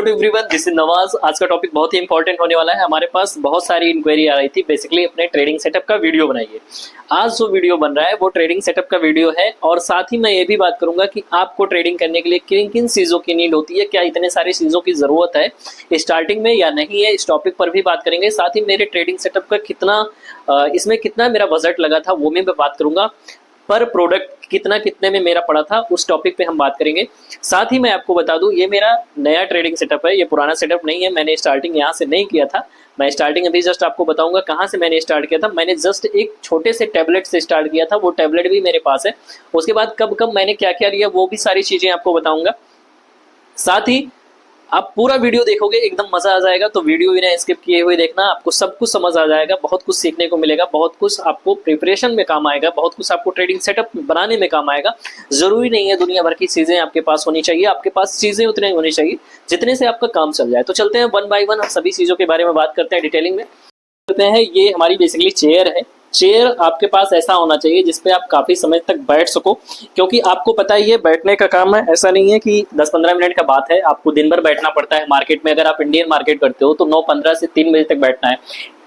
To everyone, this is Nawaz. आज का topic बहुत ही इंपॉर्टेंट होने वाला है। हमारे पास बहुत सारी इंक्वायरी आ रही थी, बेसिकली अपने ट्रेडिंग सेटअप का वीडियो बनाइए। आज जो वीडियो बन रहा है वो ट्रेडिंग सेटअप का वीडियो है, और साथ ही मैं ये भी बात करूंगा कि आपको ट्रेडिंग करने के लिए किन किन चीज़ों की नीड होती है, क्या इतने सारी चीज़ों की ज़रूरत है स्टार्टिंग में या नहीं है। इस टॉपिक पर भी बात करेंगे। साथ ही मेरे ट्रेडिंग सेटअप का इसमें कितना मेरा बजट लगा था वो भी मैं बात करूंगा। पर प्रोडक्ट कितने में मेरा पड़ा था उस टॉपिक पे हम बात करेंगे। साथ ही मैं आपको बता दूं, ये मेरा नया ट्रेडिंग सेटअप है, ये पुराना सेटअप नहीं है। मैंने स्टार्टिंग यहाँ से नहीं किया था। मैं स्टार्टिंग अभी जस्ट आपको बताऊंगा कहाँ से मैंने स्टार्ट किया था। मैंने जस्ट एक छोटे से टैबलेट से स्टार्ट किया था, वो टैबलेट भी मेरे पास है। उसके बाद कब कब मैंने क्या क्या लिया वो भी सारी चीज़ें आपको बताऊंगा। साथ ही आप पूरा वीडियो देखोगे, एकदम मजा आ जाएगा। तो वीडियो बिना स्किप किए हुए देखना, आपको सब कुछ समझ आ जाएगा, बहुत कुछ सीखने को मिलेगा, बहुत कुछ आपको प्रिपरेशन में काम आएगा, बहुत कुछ आपको ट्रेडिंग सेटअप बनाने में काम आएगा। जरूरी नहीं है दुनिया भर की चीजें आपके पास होनी चाहिए, आपके पास चीजें उतनी होनी चाहिए जितने से आपका काम चल जाए। तो चलते हैं वन बाय वन, हम सभी चीजों के बारे में बात करते हैं डिटेलिंग में। करते हैं, ये हमारी बेसिकली चेयर है। चेयर आपके पास ऐसा होना चाहिए जिसपे आप काफी समय तक बैठ सको, क्योंकि आपको पता ही है बैठने का काम है। ऐसा नहीं है कि 10-15 मिनट का बात है, आपको दिन भर बैठना पड़ता है। मार्केट में अगर आप इंडियन मार्केट करते हो तो 9:15 से 3 बजे तक बैठना है।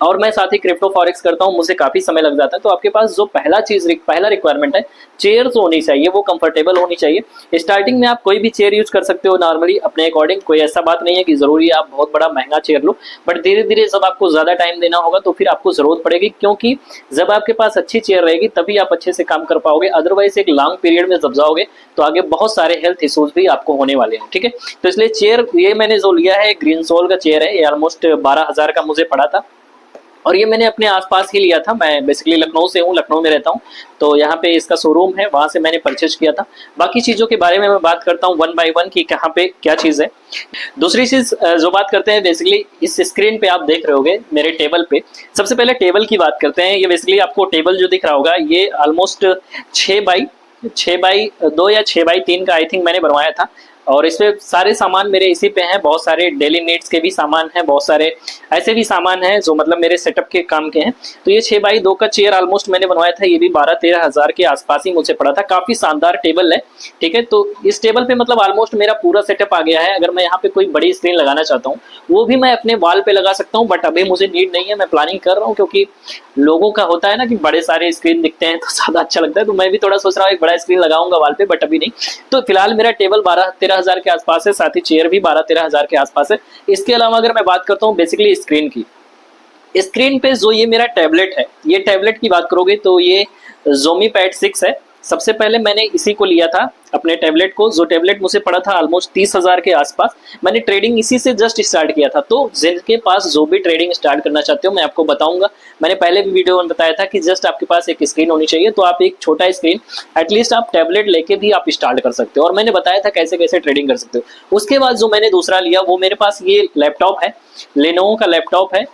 और मैं साथ ही क्रिप्टो फॉरेक्स करता हूँ, मुझे काफी समय लग जाता है। तो आपके पास जो पहला रिक्वायरमेंट है, चेयर तो होनी चाहिए, वो कंफर्टेबल होनी चाहिए। स्टार्टिंग में आप कोई भी चेयर यूज कर सकते हो नॉर्मली अपने अकॉर्डिंग, कोई ऐसा बात नहीं है कि जरूरी आप बहुत बड़ा महंगा चेयर लो। बट धीरे धीरे जब आपको ज्यादा टाइम देना होगा तो फिर आपको जरूरत पड़ेगी, क्योंकि जब आपके पास अच्छी चेयर रहेगी तभी आप अच्छे से काम कर पाओगे। अदरवाइज एक लॉन्ग पीरियड में जब जाओगे तो आगे बहुत सारे हेल्थ इश्यूज भी आपको होने वाले हैं। ठीक है, तो इसलिए चेयर ये मैंने जो लिया है ग्रीन सोल का चेयर है, ये ऑलमोस्ट 12,000 का मुझे पड़ा था। और ये मैंने अपने आसपास ही लिया था। मैं बेसिकली लखनऊ से हूँ, लखनऊ में रहता हूँ, तो यहाँ पे इसका शोरूम है, वहां से मैंने परचेज किया था। बाकी चीज़ों के बारे में मैं बात करता हूँ वन बाय वन कि कहाँ पे क्या चीज़ है। दूसरी चीज़ जो बात करते हैं, बेसिकली इस स्क्रीन पे आप देख रहे होगे मेरे टेबल पे। सबसे पहले टेबल की बात करते हैं। ये बेसिकली आपको टेबल जो दिख रहा होगा, ये ऑलमोस्ट 6x2 या 6x3 का आई थिंक मैंने बनवाया था। और इसमें सारे सामान मेरे इसी पे हैं, बहुत सारे डेली नीड्स के भी सामान हैं, बहुत सारे ऐसे भी सामान हैं जो मतलब मेरे सेटअप के काम के हैं। तो ये 6x2 का चेयर ऑलमोस्ट मैंने बनवाया था, ये भी 12-13 हज़ार के आसपास ही मुझे पड़ा था। काफी शानदार टेबल है। ठीक है, तो इस टेबल पे मतलब ऑलमोस्ट मेरा पूरा सेटअप आ गया है। अगर मैं यहाँ पे कोई बड़ी स्क्रीन लगाना चाहता हूँ वो भी मैं अपने वॉल पे लगा सकता हूँ, बट अभी मुझे नीड नहीं है। मैं प्लानिंग कर रहा हूँ, क्योंकि लोगों का होता है ना कि बड़े सारे स्क्रीन दिखते हैं तो ज्यादा अच्छा लगता है। तो मैं भी थोड़ा सोच रहा हूँ एक बड़ा स्क्रीन लगाऊंगा वॉल पे, बट अभी नहीं। तो फिलहाल मेरा टेबल 12-13 हज़ार के आसपास है, साथ ही चेयर भी 12-13 हज़ार के आसपास है। इसके अलावा अगर मैं बात करता हूँ बेसिकली स्क्रीन पे जो ये मेरा टैबलेट है, ये टैबलेट की बात करोगे तो ये Xiaomi Pad 6 है। सबसे पहले मैंने इसी को लिया था, अपने टैबलेट को। जो टैबलेट मुझे पड़ा था ऑलमोस्ट 30 हज़ार के आसपास। मैंने ट्रेडिंग इसी से जस्ट स्टार्ट किया था। तो जिनके पास जो भी ट्रेडिंग स्टार्ट करना चाहते हो मैं आपको बताऊंगा। मैंने पहले भी वीडियो में बताया था कि जस्ट आपके पास एक स्क्रीन होनी चाहिए, तो आप एक छोटा स्क्रीन एटलीस्ट आप टैबलेट लेके भी आप स्टार्ट कर सकते हो। और मैंने बताया था कैसे कैसे ट्रेडिंग कर सकते हो। उसके बाद जो मैंने दूसरा लिया वो मेरे पास ये लैपटॉप है, लेनोवो का लैपटॉप है।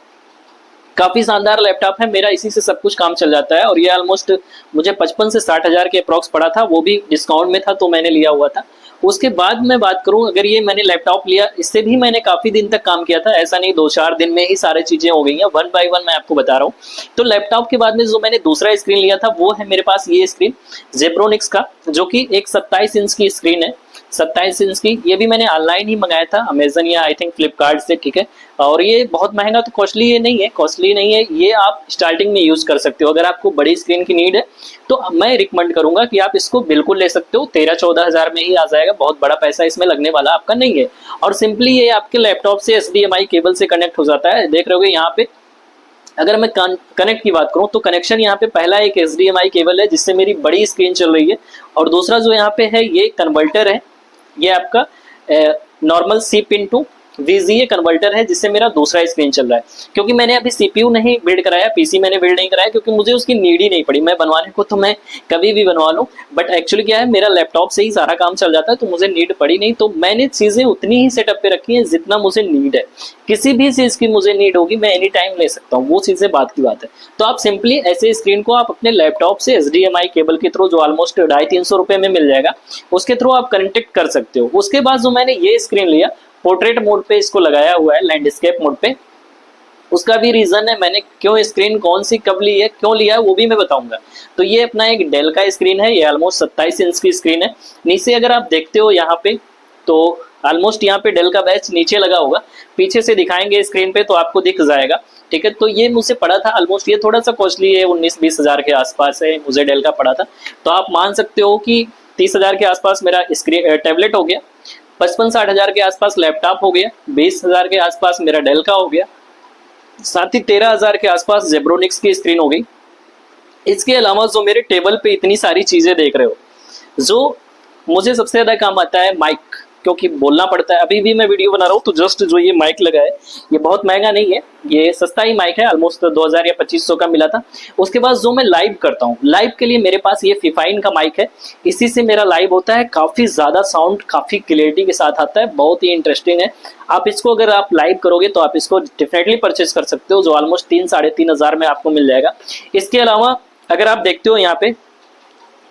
काफी शानदार लैपटॉप है मेरा, इसी से सब कुछ काम चल जाता है। और ये ऑलमोस्ट मुझे 55 से 60 हज़ार के अप्रॉक्स पड़ा था, वो भी डिस्काउंट में था तो मैंने लिया हुआ था। उसके बाद मैं बात करूं, अगर ये मैंने लैपटॉप लिया, इससे भी मैंने काफी दिन तक काम किया था। ऐसा नहीं 2-4 दिन में ही सारी चीजें हो गई हैं। वन बाय वन मैं आपको बता रहा हूँ। तो लैपटॉप के बाद में जो मैंने दूसरा स्क्रीन लिया था वो है मेरे पास ये स्क्रीन जेब्रोनिक्स का, जो कि एक 27 इंच की स्क्रीन है। 27 इंच की, ये भी मैंने ऑनलाइन ही मंगाया था, अमेजन या आई थिंक फ्लिपकार्ट से। ठीक है, और ये बहुत महंगा तो कॉस्टली नहीं है। ये आप स्टार्टिंग में यूज कर सकते हो। अगर आपको बड़ी स्क्रीन की नीड है तो मैं रिकमेंड करूंगा कि आप इसको बिल्कुल ले सकते हो। 13-14 हज़ार में ही आ जाएगा, बहुत बड़ा पैसा इसमें लगने वाला आपका नहीं है। और सिंपली ये आपके लैपटॉप से HDMI केबल से कनेक्ट हो जाता है। देख रहे होगे यहाँ पे, अगर मैं कनेक्ट की बात करूं तो कनेक्शन यहाँ पे पहला एक HDMI केबल है जिससे मेरी बड़ी स्क्रीन चल रही है। और दूसरा जो यहाँ पे है ये कन्वर्टर है, ये आपका normal C-PIN to VGA converter है, जिससे मेरा दूसरा स्क्रीन चल रहा है। क्योंकि मैंने अभी CPU नहीं बिल्ड कराया, PC मैंने बिल्ड नहीं कराया, क्योंकि मुझे उसकी नीड ही नहीं पड़ी। मैं बनवाने को तो मैं कभी भी बनवा लूँ, बट एक्चुअली क्या है, मेरा लैपटॉप से ही सारा काम चल जाता है, तो मुझे नीड पड़ी नहीं। तो मैंने चीज़ें उतनी ही सेटअप पे रखी हैं जितना मुझे नीड है। किसी भी चीज़ की मुझे नीड होगी मैं एनी टाइम ले सकता हूँ, वो चीज़ें बात की बात है। तो आप सिंपली ऐसे स्क्रीन को आप अपने लैपटॉप से HDMI केबल के थ्रू, जो ऑलमोस्ट 250-300 रुपये में मिल जाएगा, उसके थ्रू आप कनेक्ट कर सकते हो। उसके बाद जो मैंने ये स्क्रीन लिया, पोर्ट्रेट मोड पे इसको लगाया हुआ है, लैंडस्केप मोड पे। उसका भी रीजन है, मैंने क्यों स्क्रीन कौन सी कब ली है, क्यों लिया है, वो भी मैं बताऊंगा। तो ये अपना एक डेल का स्क्रीन है, ये ऑलमोस्ट 27 इंच की स्क्रीन है। नीचे अगर आप देखते हो यहाँ पे तो ऑलमोस्ट यहाँ पे डेल का बैच नीचे लगा होगा, पीछे से दिखाएंगे स्क्रीन पे तो आपको दिख जाएगा। ठीक है, तो ये मुझसे पड़ा था ऑलमोस्ट, ये थोड़ा सा कॉस्टली है, 19-20 हज़ार के आसपास है, मुझे डेल का पड़ा था। तो आप मान सकते हो कि 30 हज़ार के आसपास मेरा स्क्रीन टैबलेट हो गया, 55-60 हज़ार के आसपास लैपटॉप हो गया, 20 हज़ार के आसपास मेरा डेल का हो गया, साथ ही 13 हज़ार के आसपास जेब्रोनिक्स की स्क्रीन हो गई। इसके अलावा जो मेरे टेबल पे इतनी सारी चीज़ें देख रहे हो, जो मुझे सबसे ज़्यादा काम आता है माइक, क्योंकि बोलना पड़ता है। अभी भी मैं वीडियो बना रहा हूँ तो जस्ट जो ये माइक लगा है ये बहुत महंगा नहीं है, ये सस्ता ही माइक है, ऑलमोस्ट 2000 या 2500 का मिला था। उसके बाद जो मैं लाइव करता हूँ, लाइव के लिए मेरे पास ये फिफाइन का माइक है, इसी से मेरा लाइव होता है, काफ़ी ज़्यादा साउंड काफ़ी क्लियरिटी के साथ आता है, बहुत ही इंटरेस्टिंग है। आप इसको अगर आप लाइव करोगे तो आप इसको डेफिनेटली परचेज कर सकते हो, जो ऑलमोस्ट 3-3.5 हज़ार में आपको मिल जाएगा। इसके अलावा अगर आप देखते हो यहाँ पे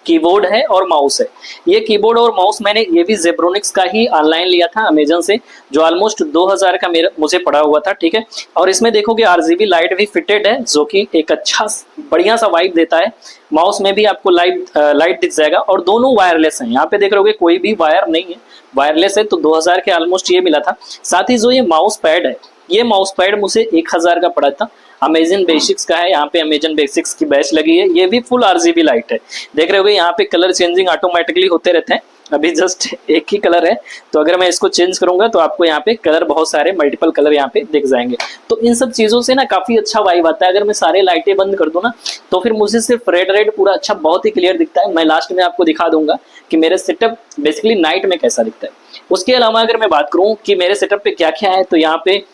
कीबोर्ड है और माउस है। ये कीबोर्ड और माउस मैंने ये भी जेब्रोनिक्स का ही ऑनलाइन लिया था अमेजन से, जो ऑलमोस्ट 2000 का मेरा मुझे पड़ा हुआ था। ठीक है, और इसमें देखोगे आरजीबी लाइट भी फिटेड है, जो कि एक अच्छा बढ़िया सा वाइब देता है। माउस में भी आपको लाइट दिख जाएगा, और दोनों वायरलेस हैं। यहाँ पे देख रहोगे कोई भी वायर नहीं है, वायरलेस है। तो 2000 के ऑलमोस्ट ये मिला था। साथ ही जो ये माउस पैड है, ये माउस पैड मुझे 1000 का पड़ा था, अमेजन बेसिक्स का है। यहाँ पे अमेजन बेसिक्स की बैच लगी है, ये भी फुल आरजीबी लाइट है। देख रहे होगे यहाँ पे कलर चेंजिंग ऑटोमेटिकली होते रहते हैं, अभी जस्ट एक ही कलर है, तो अगर मैं इसको चेंज करूंगा तो आपको यहाँ पे कलर बहुत सारे मल्टीपल कलर यहाँ पे दिख जाएंगे। तो इन सब चीजों से ना काफी अच्छा वाइब आता है। अगर मैं सारे लाइटें बंद कर दूं ना तो फिर मुझे सिर्फ रेड पूरा अच्छा बहुत ही क्लियर दिखता है। मैं लास्ट में आपको दिखा दूंगा कि मेरे सेटअप बेसिकली नाइट में कैसा दिखता है। उसके अलावा अगर मैं बात करूँ कि मेरे सेटअप पे क्या क्या है, तो यहाँ पे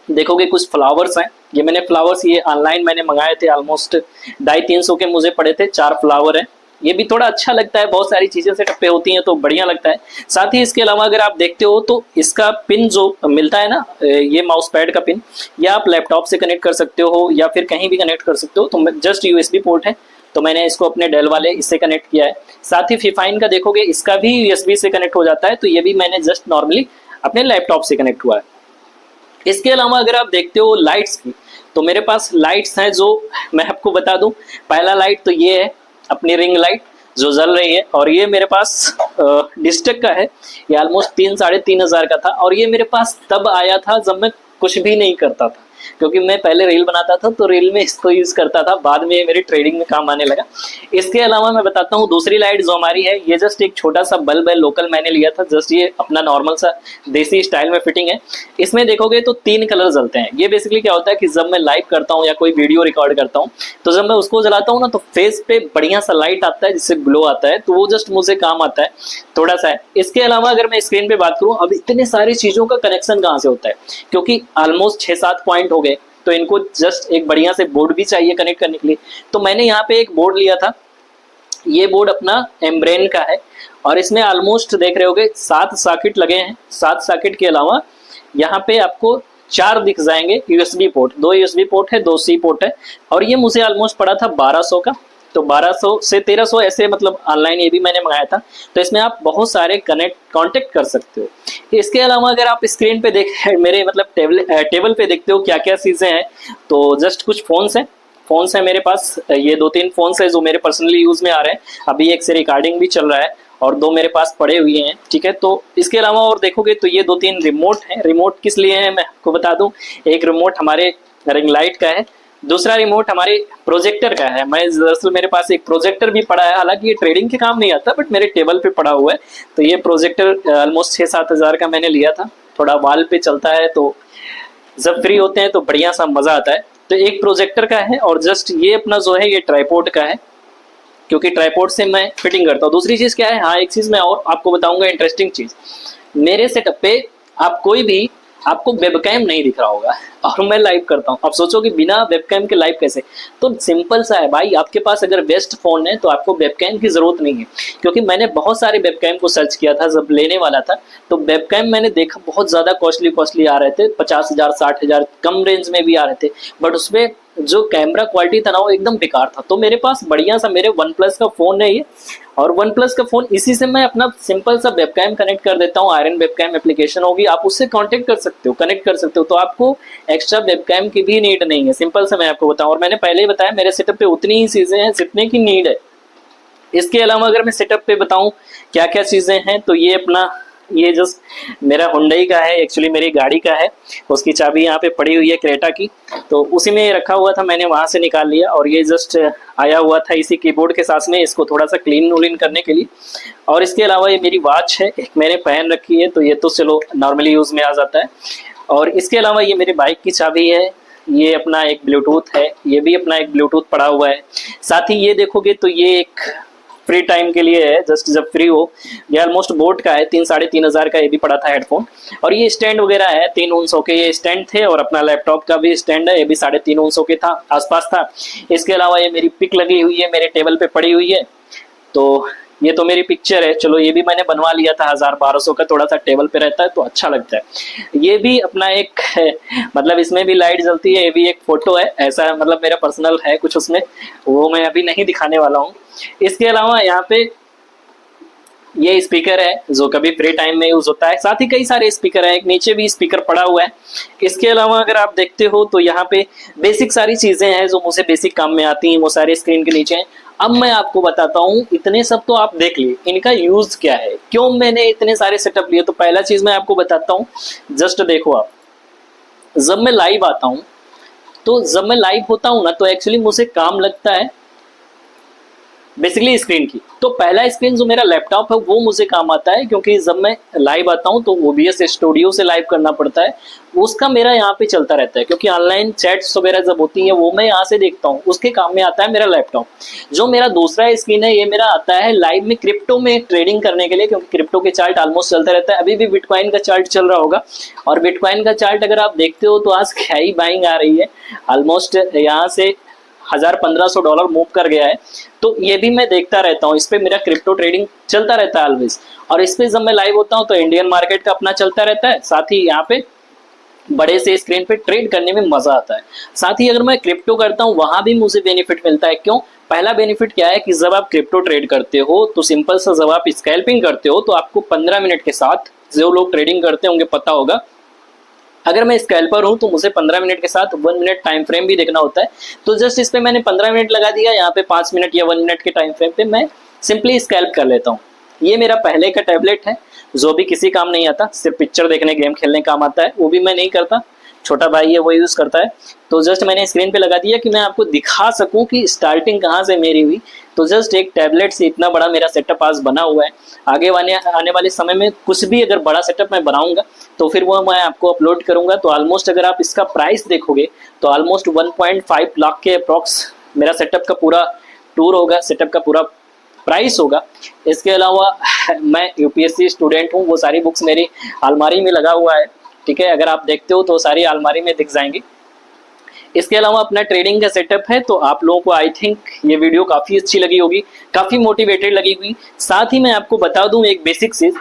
देखोगे कुछ फ्लावर्स हैं। ये मैंने फ्लावर्स ये ऑनलाइन मैंने मंगाए थे, ऑलमोस्ट 250-300 के मुझे पड़े थे। 4 फ्लावर हैं, ये भी थोड़ा अच्छा लगता है, बहुत सारी चीजें सेटअप पे होती हैं तो बढ़िया लगता है। साथ ही इसके अलावा अगर आप देखते हो तो इसका पिन जो मिलता है ना, ये माउस पैड का पिन, या आप लैपटॉप से कनेक्ट कर सकते हो या फिर कहीं भी कनेक्ट कर सकते हो। तो जस्ट यूएसबी पोर्ट है, तो मैंने इसको अपने डेल वाले इससे कनेक्ट किया है। साथ ही फिफाइन का देखोगे इसका भी यूएसबी से कनेक्ट हो जाता है, तो ये भी मैंने जस्ट नॉर्मली अपने लैपटॉप से कनेक्ट हुआ है। इसके अलावा अगर आप देखते हो लाइट्स की, तो मेरे पास लाइट्स हैं जो मैं आपको बता दूं। पहला लाइट तो ये है अपनी रिंग लाइट जो जल रही है, और ये मेरे पास डिस्टेक का है, ये ऑलमोस्ट 3-3.5 हज़ार का था। और ये मेरे पास तब आया था जब मैं कुछ भी नहीं करता था, क्योंकि मैं पहले रील बनाता था तो रील में इसको यूज करता था, बाद में मेरी ट्रेडिंग में काम आने लगा। इसके अलावा मैं बताता हूँ दूसरी लाइट जो हमारी है, ये जस्ट एक छोटा सा बल्ब है, लोकल मैंने लिया था, जस्ट ये अपना नॉर्मल सा देसी स्टाइल में फिटिंग है। इसमें देखोगे तो 3 कलर जलते हैं। ये बेसिकली क्या होता है कि जब मैं लाइव करता हूँ या कोई वीडियो रिकॉर्ड करता हूँ, तो जब मैं उसको जलाता हूँ ना तो फेस पे बढ़िया सा लाइट आता है जिससे ग्लो आता है, तो वो जस्ट मुझे काम आता है थोड़ा सा है। इसके अलावा अगर मैं स्क्रीन पे बात करूँ, अब इतने सारी चीजों का कनेक्शन कहाँ से होता है, क्योंकि ऑलमोस्ट 6-7 पॉइंट हो गए, तो इनको जस्ट एक बढ़िया से बोर्ड भी चाहिए कनेक्ट करने के लिए। तो मैंने यहाँ पे एक बोर्ड लिया था, ये बोर्ड अपना एम्ब्रेन का है, और इसमें ऑलमोस्ट देख रहे होगे 7 सॉकेट लगे हैं। 7 सॉकेट के अलावा यहाँ पे आपको 4 दिख जाएंगे यूएसबी पोर्ट, 2 यूएसबी पोर्ट है, 2 सी पोर्ट है। और ये मुझे ऑलमोस्ट पड़ा था 1200 का, तो 1200 से 1300 ऐसे, मतलब ऑनलाइन ये भी मैंने मंगाया था। तो इसमें आप बहुत सारे कांटेक्ट कर सकते हो। इसके अलावा अगर आप स्क्रीन पे देख मेरे मतलब टेबल पे देखते हो क्या क्या चीज़ें हैं, तो जस्ट कुछ फोन्स हैं मेरे पास। ये 2-3 फोन्स है जो मेरे पर्सनली यूज़ में आ रहे हैं, अभी एक से रिकॉर्डिंग भी चल रहा है, और 2 मेरे पास पड़े हुए हैं। ठीक है, तो इसके अलावा और देखोगे तो ये 2-3 रिमोट हैं। रिमोट किस लिए है मैं आपको बता दूं, एक रिमोट हमारे रिंग लाइट का है, दूसरा रिमोट हमारे प्रोजेक्टर का है। मैं दरअसल मेरे पास एक प्रोजेक्टर भी पड़ा है, हालांकि ये ट्रेडिंग के काम नहीं आता, बट मेरे टेबल पे पड़ा हुआ है। तो ये प्रोजेक्टर ऑलमोस्ट 6-7 हज़ार का मैंने लिया था, थोड़ा वॉल पे चलता है, तो जब फ्री होते हैं तो बढ़िया सा मजा आता है। तो एक प्रोजेक्टर का है, और जस्ट ये अपना जो है ये ट्राइपॉड का है, क्योंकि ट्राइपॉड से मैं फिटिंग करता हूँ। दूसरी चीज़ क्या है, हाँ एक चीज़ मैं और आपको बताऊंगा इंटरेस्टिंग चीज़, मेरे सेटअप पे आप कोई भी आपको वेबकैम नहीं दिख रहा होगा, और मैं लाइव करता हूँ। आप सोचो कि बिना वेबकैम के लाइव कैसे, तो सिंपल सा है भाई, आपके पास अगर बेस्ट फोन है तो आपको वेबकैम की जरूरत नहीं है। क्योंकि मैंने बहुत सारे वेबकैम को सर्च किया था जब लेने वाला था, तो वेबकैम मैंने देखा बहुत ज़्यादा कॉस्टली आ रहे थे, 50,000 60,000 कम रेंज में भी आ रहे थे, बट उसमें जो कैमरा क्वालिटी था ना वो एकदम बेकार था। तो मेरे पास बढ़िया सा मेरे वन प्लस का फ़ोन है ये, और वन प्लस का फ़ोन, इसी से मैं अपना सिंपल सा वेबकैम कनेक्ट कर देता हूँ। आयरन वेबकैम एप्लीकेशन होगी, आप उससे कांटेक्ट कर सकते हो, कनेक्ट कर सकते हो, तो आपको एक्स्ट्रा वेबकैम की भी नीड नहीं है। सिंपल से मैं आपको बताऊँ, और मैंने पहले ही बताया मेरे सेटअप पे उतनी ही चीज़ें हैं जितने की नीड है। इसके अलावा अगर मैं सेटअप पे बताऊँ क्या क्या चीज़ें हैं, तो ये अपना ये जस्ट मेरा हुंडई का है, एक्चुअली मेरी गाड़ी का है। उसकी चाबी यहाँ पे पड़ी हुई है क्रेटा की, तो उसी में रखा हुआ था, मैंने वहां से निकाल लिया। और ये जस्ट आया हुआ था इसी कीबोर्ड के साथ में, इसको थोड़ा सा क्लीन वलीन करने के लिए। और इसके अलावा ये मेरी वॉच है, एक मैंने पहन रखी है, तो ये तो चलो नॉर्मली यूज में आ जाता है। और इसके अलावा ये मेरी बाइक की चाबी है, ये अपना एक ब्लूटूथ है, ये भी अपना एक ब्लूटूथ पड़ा हुआ है। साथ ही ये देखोगे तो ये एक फ्री टाइम के लिए है, जस्ट जब फ्री हो। ये ऑलमोस्ट बोट का है, 3-3.5 हज़ार का ये भी पड़ा था हेडफोन। और ये स्टैंड वगैरह है, 3 के ये स्टैंड थे। और अपना लैपटॉप का भी स्टैंड है, ये भी 3.5 के था, आसपास था। इसके अलावा ये मेरी पिक लगी हुई है, मेरे टेबल पे पड़ी हुई है। तो ये तो मेरी पिक्चर है, चलो ये भी मैंने बनवा लिया था 1000-1200 का, थोड़ा सा टेबल पे रहता है तो अच्छा लगता है। ये भी अपना एक मतलब इसमें भी लाइट जलती है, ये भी एक फोटो है, ऐसा मतलब मेरा पर्सनल है कुछ उसमें, वो मैं अभी नहीं दिखाने वाला हूँ। इसके अलावा यहाँ पे ये स्पीकर है जो कभी फ्री टाइम में यूज होता है। साथ ही कई सारे स्पीकर है, एक नीचे भी स्पीकर पड़ा हुआ है। इसके अलावा अगर आप देखते हो तो यहाँ पे बेसिक सारी चीजें हैं जो मुझे बेसिक काम में आती हैं, वो सारे स्क्रीन के नीचे हैं। अब मैं आपको बताता हूँ, इतने सब तो आप देख लिए, इनका यूज क्या है, क्यों मैंने इतने सारे सेटअप लिए। तो पहला चीज मैं आपको बताता हूँ, जस्ट देखो आप, जब मैं लाइव आता हूँ, तो जब मैं लाइव होता हूँ ना, तो एक्चुअली मुझे काम लगता है बेसिकली स्क्रीन की। तो पहला स्क्रीन जो मेरा लैपटॉप है वो मुझे काम आता है, क्योंकि जब मैं लाइव आता हूँ तो OBS स्टूडियो से लाइव करना पड़ता है, उसका मेरा यहाँ पे चलता रहता है। क्योंकि ऑनलाइन चैट्स वगैरह जब होती हैं वो मैं यहाँ से देखता हूँ, उसके काम में आता है मेरा लैपटॉप। जो मेरा दूसरा स्क्रीन है, ये मेरा आता है लाइव में क्रिप्टो में ट्रेडिंग करने के लिए, क्योंकि क्रिप्टो के चार्ट ऑलमोस्ट चलता रहता है। अभी भी बिटकॉइन का चार्ट चल रहा होगा, और बिटकॉइन का चार्ट अगर आप देखते हो तो आज क्या ही बाइंग आ रही है, ऑलमोस्ट यहाँ से $1000-1500 मूव कर गया है। तो ये भी मैं देखता रहता हूँ, इस पे मेरा क्रिप्टो ट्रेडिंग चलता रहता है ऑलवेज। और इस पे जब मैं लाइव होता हूँ तो इंडियन मार्केट का अपना चलता रहता है, साथ ही यहाँ पे बड़े से स्क्रीन पे ट्रेड करने में मजा आता है। साथ ही अगर मैं क्रिप्टो करता हूँ वहां भी मुझे बेनिफिट मिलता है। क्यों? पहला बेनिफिट क्या है कि जब आप क्रिप्टो ट्रेड करते हो तो सिंपल सा, जब आप स्कैल्पिंग करते हो तो आपको 15 मिनट के साथ, जो लोग ट्रेडिंग करते होंगे पता होगा, अगर मैं स्कैल्पर हूं तो मुझे 15 मिनट के साथ 1 मिनट टाइम फ्रेम भी देखना होता है। तो जस्ट इस पे मैंने 15 मिनट लगा दिया, यहाँ पे 5 मिनट या 1 मिनट के टाइम फ्रेम पे मैं सिंपली स्कैल्प कर लेता हूँ। ये मेरा पहले का टैबलेट है जो भी किसी काम नहीं आता, सिर्फ पिक्चर देखने गेम खेलने काम आता है, वो भी मैं नहीं करता, छोटा भाई है वो यूज करता है। तो जस्ट मैंने स्क्रीन पे लगा दिया कि मैं आपको दिखा सकूं कि स्टार्टिंग कहाँ से मेरी हुई। तो जस्ट एक टैबलेट से इतना बड़ा मेरा सेटअप आज बना हुआ है। आगे आने वाले समय में कुछ भी अगर बड़ा सेटअप मैं बनाऊंगा तो फिर वो मैं आपको अपलोड करूंगा। तो ऑलमोस्ट अगर आप इसका प्राइस देखोगे तो ऑलमोस्ट 1.5 लाख के अप्रॉक्स मेरा सेटअप का पूरा टूर होगा, सेटअप का पूरा प्राइस होगा। इसके अलावा मैं UPSC स्टूडेंट हूँ, वो सारी बुक्स मेरी अलमारी में लगा हुआ है, ठीक है, अगर आप देखते हो तो सारी अलमारी में दिख जाएंगी। इसके अलावा अपना ट्रेडिंग का सेटअप है। तो आप लोगों को आई थिंक ये वीडियो काफ़ी अच्छी लगी होगी, काफ़ी मोटिवेटेड लगी हुई। साथ ही मैं आपको बता दूं एक बेसिक चीज़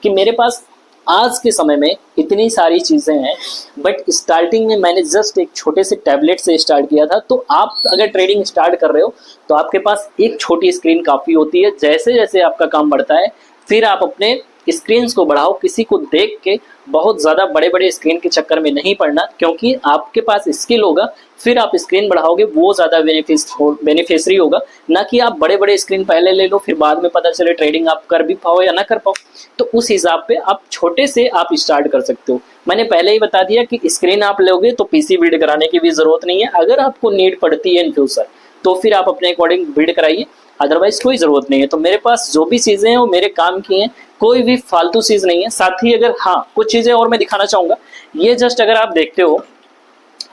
कि मेरे पास आज के समय में इतनी सारी चीज़ें हैं, बट स्टार्टिंग में मैंने जस्ट एक छोटे से टैबलेट से स्टार्ट किया था। तो आप अगर ट्रेडिंग स्टार्ट कर रहे हो तो आपके पास एक छोटी स्क्रीन काफ़ी होती है। जैसे जैसे आपका काम बढ़ता है फिर आप अपने स्क्रीन को बढ़ाओ, किसी को देख के बहुत ज़्यादा बड़े बड़े स्क्रीन के चक्कर में नहीं पड़ना, क्योंकि आपके पास स्किल होगा फिर आप स्क्रीन बढ़ाओगे, वो ज़्यादा बेनिफिशियरी होगा, ना कि आप बड़े बड़े स्क्रीन पहले ले लो फिर बाद में पता चले ट्रेडिंग आप कर भी पाओ या ना कर पाओ। तो उस हिसाब पे आप छोटे से आप स्टार्ट कर सकते हो। मैंने पहले ही बता दिया कि स्क्रीन आप लोगे तो PC बिल्ड कराने की भी ज़रूरत नहीं है। अगर आपको नीड पड़ती है इन फ्यूचर तो फिर आप अपने अकॉर्डिंग बिल्ड कराइए, अदरवाइज कोई ज़रूरत नहीं है। तो मेरे पास जो भी चीज़ें हैं वो मेरे काम की हैं, कोई भी फालतू चीज़ नहीं है। साथ ही अगर हाँ कुछ चीज़ें और मैं दिखाना चाहूँगा, ये जस्ट अगर आप देखते हो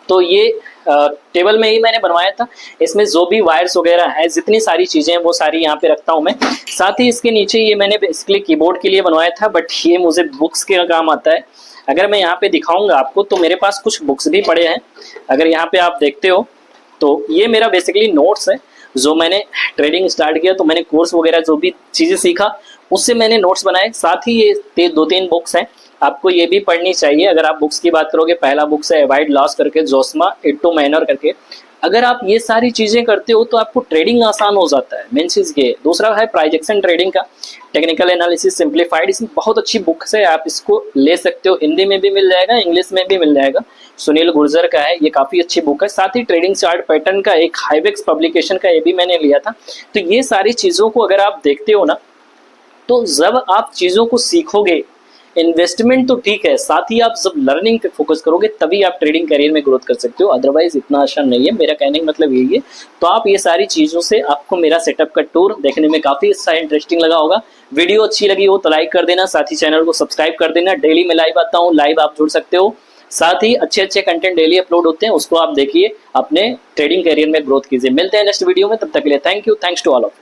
तो ये टेबल में ही मैंने बनवाया था। इसमें जो भी वायर्स वगैरह है, जितनी सारी चीज़ें हैं वो सारी यहाँ पे रखता हूँ मैं। साथ ही इसके नीचे ये मैंने बेसिकली कीबोर्ड के लिए बनवाया था, बट ये मुझे बुक्स के काम आता है। अगर मैं यहाँ पे दिखाऊंगा आपको तो मेरे पास कुछ बुक्स भी पड़े हैं। अगर यहाँ पे आप देखते हो तो ये मेरा बेसिकली नोट्स है, जो मैंने ट्रेडिंग स्टार्ट किया तो मैंने कोर्स वगैरह जो भी चीज़ें सीखा उससे मैंने नोट्स बनाए। साथ ही ये 2-3 बुक्स हैं, आपको ये भी पढ़नी चाहिए। अगर आप बुक्स की बात करोगे, पहला बुक्स है अवॉइड लॉस करके, जोस्मा इट्टो मैनर करके। अगर आप ये सारी चीज़ें करते हो तो आपको ट्रेडिंग आसान हो जाता है, मेन चीज़ ये। दूसरा है प्राइजेक्शन ट्रेडिंग का टेक्निकल एनालिसिस सिंप्लीफाइड, इसमें बहुत अच्छी बुक्स है, आप इसको ले सकते हो। हिंदी में भी मिल जाएगा, इंग्लिश में भी मिल जाएगा। सुनील गुर्जर का है, ये काफ़ी अच्छी बुक है। साथ ही ट्रेडिंग चार्ट पैटर्न का एक हाइवेक्स पब्लिकेशन का ये भी मैंने लिया था। तो ये सारी चीज़ों को अगर आप देखते हो ना, तो जब आप चीज़ों को सीखोगे इन्वेस्टमेंट तो ठीक है, साथ ही आप जब लर्निंग पे फोकस करोगे तभी आप ट्रेडिंग करियर में ग्रोथ कर सकते हो, अदरवाइज इतना आसान नहीं है। मेरा कहने का मतलब यही है। तो आप ये सारी चीजों से आपको मेरा सेटअप का टूर देखने में काफी अच्छा इंटरेस्टिंग लगा होगा। वीडियो अच्छी लगी हो तो लाइक कर देना, साथ ही चैनल को सब्सक्राइब कर देना। डेली मैं लाइव आता हूँ, लाइव आप जुड़ सकते हो। साथ ही अच्छे अच्छे कंटेंट डेली अपलोड होते हैं, उसको आप देखिए, अपने ट्रेडिंग करियर में ग्रोथ कीजिए। मिलते हैं नेक्स्ट वीडियो में, तब तक के लिए thank you, thanks to all of.